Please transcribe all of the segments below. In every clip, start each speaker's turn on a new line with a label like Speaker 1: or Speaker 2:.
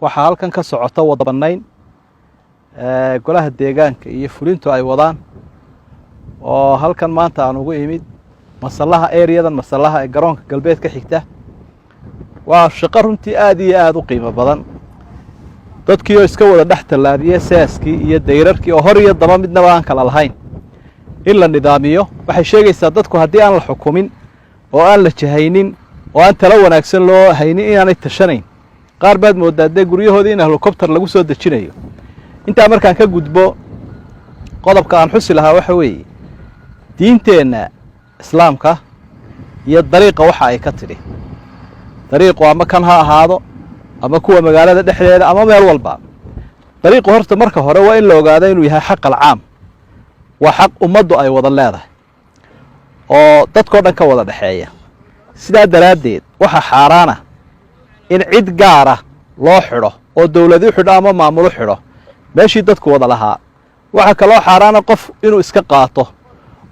Speaker 1: waxaa halkan ka socota wada bannayn golaha deegaanka iyo fulintu ay wadaan oo halkan maanta aan ugu imid masallaha areadan masallaha ee garoonka galbeed ka xigta waa shaqo runtii aad iyo aad u qiimo badan dadkii oo iska wada dhex tallaabiyey saaskii iyo dayrarkii oo hor iyo daba midnaba aan kala lahayn in la nidaamiyo waxay sheegaysaa dadku haddii aan la xukumin oo aan la jahaynin oo aan talo wanaagsan loo haynin inaanay tashanayn qaar baad moodaa dee guryahoodii in helicopter lagu soo dejinayo intaa markaan ka gudbo qodobka aan xusi lahaa waxa weeye diinteenna islaamka iyo dariiqa waxa ay ka tidhi dariiqu ama kan ha ahaado ama kuwa magaalada dhexdeeda ama meel walba dariiqu horta marka hore waa in la ogaado inuu yahay xaq alcaam waa xaq ummaddu ay wada leedahay oo dadkoo dhan ka wada dhexeeya sidaa daraaddeed waxaa xaaraana in cid gaara loo xidho oo dawlad u xidho ama maamul u xidho meeshii dadku wada lahaa waxaa kaloo xaaraana qof inuu iska qaato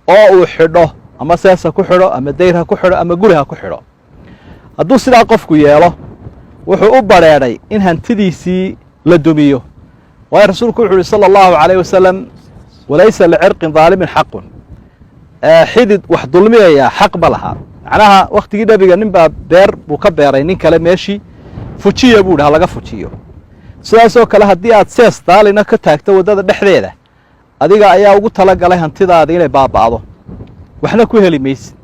Speaker 1: oo uu xidho ama sees ha ku xidho ama dayr ha ku xidho ama guri ha ku xidho hadduu sidaa qofku yeelo wuxuu u badrheedhay in hantidiisii la dumiyo waayo rasuulku wuxu uhi sala allahu calayh wasalam walaysa licirqin daalimin xaqun xidid wax dulmiyayaa xaq ma laha macnaha wakhtigii nebiga nin baa beer buu ka beeray nin kale meeshii fujiya buu idhi ha laga fujiyo sidaasoo kale haddii aad sees daalina ka taagto waddada dhexdeeda adiga ayaa ugu tala galay hantidaada inay baaba'do waxna ku heli maysid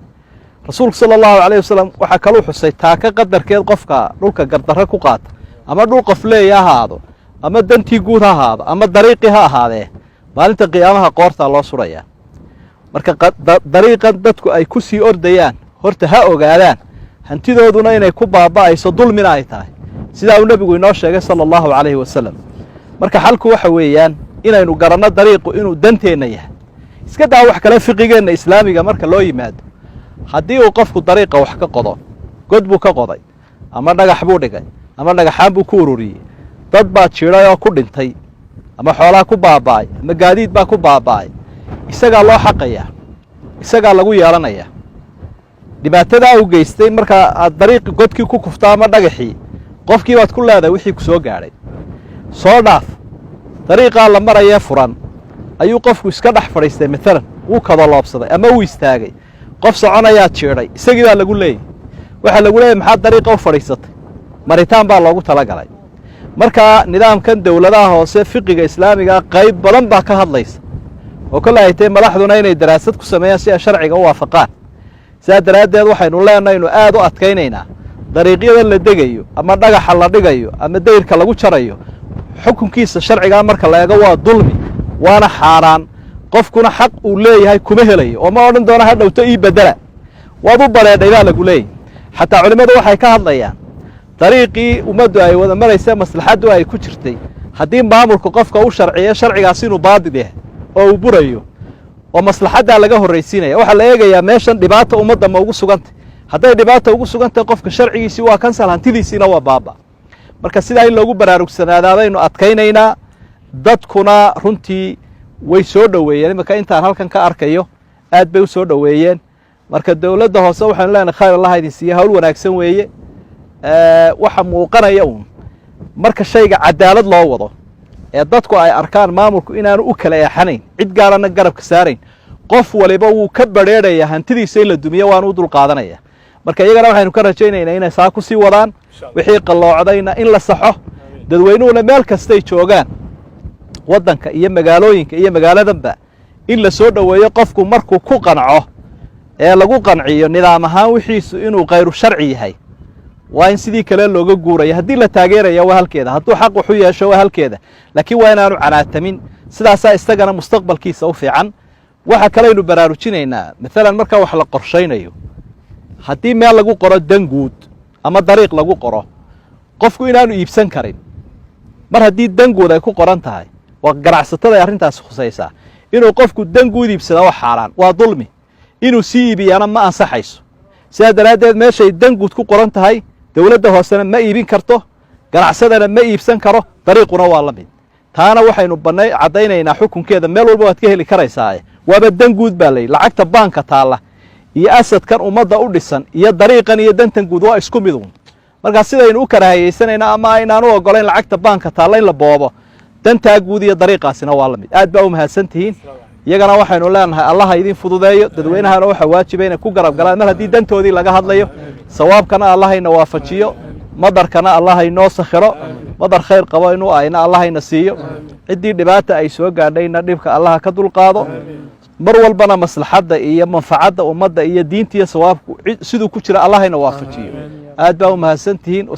Speaker 1: rasuulku sala allahu calayh wasalam waxaa kaluu xusay taaka qadarkeed qofka dhulka gardarre ku qaata ama dhul qof leeya ha ahaado ama dantii guud ha ahaado ama dariiqii ha ahaadee maalinta qiyaamaha qoortaa loo surayaa marka dariiqan dadku ay ku sii ordayaan horta ha ogaadaan hantidooduna inay ku baaba'ayso dulmina ay tahay sidaa uu nebigu inoo sheegay sala allahu calayhi wasalam marka xalku waxa weeyaan inaynu garanno dariiqu inuu danteenna yahay iska daa wax kale fiqigeenna islaamiga marka loo yimaado haddii uu qofku dariiqa wax ka qodo god buu ka qoday ama dhagax buu dhigay ama dhagaxaan buu ku ururiyey dad baa jidhay oo ku dhintay ama xoolaa ku baaba'ay ama gaadiid baa ku baaba'ay isagaa loo xaqayaa isagaa lagu yeelanayaa dhibaatadaa u geystay markaa aad dariiqi godkii ku kufto ama dhagaxii qofkii baad ku leedahay wixii ku soo gaadhay soo dhaaf dariiqaa la marayee furan ayuu qofku iska dhex fadhiistay maalan wuu kadaloobsaday ama wuu istaagay qof soconayaa jiidhay isagii baa lagu leeyay waxaa lagu leeyay maxaad dariiqa u fadhiisatay maritaan baa loogu tala galay markaa nidaamkan dawladaha hoose fiqiga islaamigaa qayb badan baa ka hadlaysa oo kale ay tahay madaxduna inay daraasad ku sameeyaan si ay sharciga u waafaqaan sidaa daraaddeed waxaynu leenahay inu aad u adkaynaynaa dariiqyada la degayo ama dhagaxa la dhigayo ama dayrka lagu jarayo xukunkiisa sharcigaa marka la eego waa dulmi waana xaaraan qofkuna xaq uu leeyahay kuma helayo oo ma odhan doona ha dhowto ii bedela waad u badheedhay baa lagu leeyahy xataa culimmadu waxay ka hadlayaan dariiqii ummaddu ay wada maraysa maslaxaddu ay ku jirtay haddii maamulku qofka u sharciyo sharcigaas inuu baadil yahay oo uu burayo oo maslaxaddaa laga horraysiinaya waxaa la eegayaa meeshan dhibaata ummadda ma ugu sugantay hadday dhibaata ugu sugantahay qofka sharcigiisii waa kansal hantidiisiina waa baaba marka sidaa in loogu baraarugsanaada baynu adkaynaynaa dadkuna runtii way soo dhoweeyeen iminka intaan halkan ka arkayo aad bay u soo dhoweeyeen marka dawladda hoose waxaanu leenahay khayr allah idin siiya hawl wanaagsan weeye waxa muuqanaya uun marka shayga cadaalad loo wado ee dadku ay arkaan maamulku inaanu u kala eexanayn cid gaarana garabka saarayn qof waliba wuu ka badrheedhayaa hantidiisa in la dumiyo waanu u dulqaadanaya marka iyagana waxaynu ka rajaynaynaa inay saa ku sii wadaan wixii qalloocdayna in la saxo dadweynuhuna meel kastay joogaan waddanka iyo magaalooyinka iyo magaaladanba in la soo dhoweeyo qofku markuu ku qanco ee lagu qanciyo nidaam ahaan wixiisu inuu khayru sharci yahay waa in sidii kale looga guuraya haddii la taageeraya waa halkeeda hadduu xaq wax u yeesho waa halkeeda laakiin waa inaanu canaatamin sidaasaa isagana mustaqbalkiisa u fiican waxa kalaynu baraarujinaynaa maalan marka wax la qorshaynayo haddii meel lagu qoro dan guud ama dariiq lagu qoro qofku inaanu iibsan karin mar haddii dan guud ay ku qoran tahay waa ganacsatada ay arrintaasi khusaysaa inuu qofku dan guud iibsada waa xaaraan waa dulmi inuu sii iibiyana ma ansaxayso sidaa daraaddeed meeshay dan guud ku qoran tahay dawladda hoosena ma iibin karto ganacsadana ma iibsan karo dariiquna waa la mid taana waxaynu caddaynaynaa xukunkeeda meel walba waad ka heli karaysaae waaba dan guud baa layidhi lacagta baanka taalla iyo asadkan ummadda u dhisan iyo dariiqan iyo dantan guud waa isku mid uun marka sidaynu u karahayeysanayna ama aynaan u ogolayn lacagta baanka taalla in la boobo dantaa guud iyo dariiqaasina waa la mid aad baa u mahadsantihiin iyagana waxaynu leenahay allah ha idin fududeeyo dadweynahana waxa waajiba inay ku garab galaan mar haddii dantoodii laga hadlayo sawaabkana allah hayna waafajiyo madarkana allah haynoo sakhiro madar khayr qabo inuu ayna allah hayna siiyo ciddii dhibaata ay soo gaadhayna dhibka allah ka dulqaado mar walbana maslaxadda iyo manfacadda ummadda iyo diinta iyo sawaabku siduu ku jira allah hayna waafajiyo aad baa u mahadsantihiin